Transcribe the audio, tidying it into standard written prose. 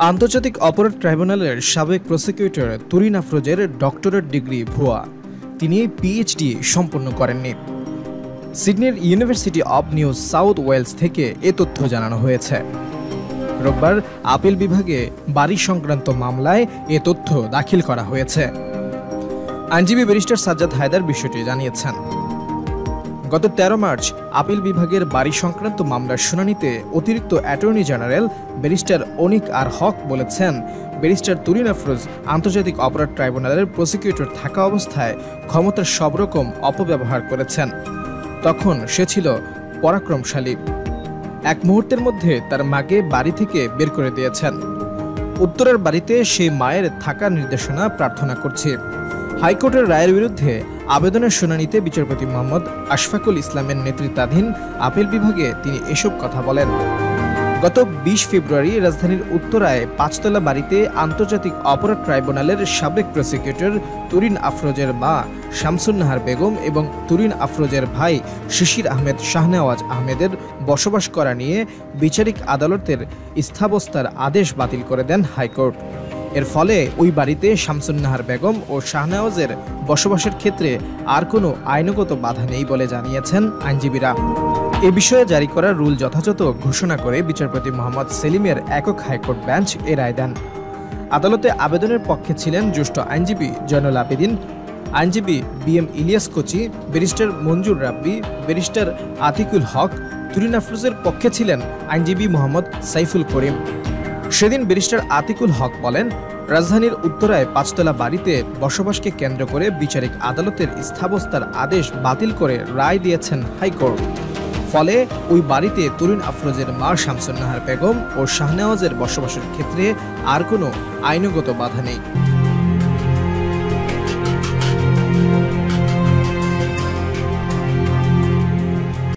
আন্তর্জাতিক অপরাধ ট্রাইব্যুনালের সাবেক প্রসিকিউটর তুরিন আফরোজের ডক্টরেট ডিগ্রি ভুয়া। তিনি পিএইচডি সম্পন্ন করেননি। সিডনির university of New South Wales থেকে এ তথ্য জানানো হয়েছে। রোববার আপিল বিভাগে বাড়ি সংক্রান্ত মামলায় এ তথ্য দাখিল করা হয়েছে। আইনজীবী ব্যারিস্টার সাজ্জাদ হায়দার বিষয়টি জানিয়েছেন। গত ১৩ মার্চ আপিল বিভাগের বাড়ি সংক্রান্ত মামলার শুনানিতে অতিরিক্ত অ্যাটর্নি জেনারেল ব্যারিস্টার অনিক আর হক বলেছেন, ব্যারিস্টার তুরিন আফরোজ আন্তর্জাতিক অপরাধ ট্রাইব্যুনালের প্রসিকিউটর থাকা অবস্থায় ক্ষমতার সব রকম অপব্যবহার করেছেন। তখন সে ছিল পরাক্রমশালী। এক মুহূর্তের মধ্যে তার মাকে বাড়ি থেকে বের করে দিয়েছেন। উত্তরের বাড়িতে সেই মায়ের থাকার নির্দেশনা প্রার্থনা করছে। হাইকোর্টের রায়ের বিরুদ্ধে আবেদনের শুনানিতে বিচারপতি মোহাম্মদ আশফাকুল ইসলামের নেতৃত্বাধীন আপিল বিভাগে তিনি এসব কথা বলেন। গত ২০ ফেব্রুয়ারি রাজধানীর উত্তরায় ৫তলা বাড়িতে আন্তর্জাতিক অপরাধ ট্রাইব্যুনালের সাবেক প্রসিকিউটর তুরিন আফরোজের মা শামসুন নাহার বেগম এবং তুরিন আফরোজের ভাই শিশির আহমেদ শাহনেওয়াজ আহমেদের বসবাস করা নিয়ে বিচারিক আদালতের স্থিতাবস্থার আদেশ বাতিল করে দেন হাইকোর্ট। এর ফলে ওই বাড়িতে শামসুন নাহার বেগম ও শাহনেওয়াজের বসবাসের ক্ষেত্রে আর কোনো আইনগত বাধা নেই বলে জানিয়েছেন আইনজীবীরা। এ বিষয়ে জারি করা রুল যথাযথ ঘোষণা করে বিচারপতি মোহাম্মদ সেলিমের একক হাইকোর্ট বেঞ্চ এ রায় দেন। আদালতে আবেদনের পক্ষে ছিলেন জ্যেষ্ঠ আইনজীবী জয়নুল আবেদিন, আইনজীবী বিএম ইলিয়াস কোচি, ব্যারিস্টার মঞ্জুর রাব্বি, ব্যারিস্টার আতিকুল হক। তুরিন আফরোজের পক্ষে ছিলেন আইনজীবী মোহাম্মদ সাইফুল করিম। সেদিন ব্যারিস্টার আতিকুল হক বলেন, রাজধানীর উত্তরায় ৫তলা বাড়িতে বসবাসকে কেন্দ্র করে বিচারিক আদালতের স্থিতাবস্থার আদেশ বাতিল করে রায় দিয়েছেন হাইকোর্ট। ফলে ওই বাড়িতে তুরিন আফরোজের মা শামসুন নাহার বেগম ও শাহনেওয়াজের বসবাসের ক্ষেত্রে আর কোনো আইনগত বাধা নেই।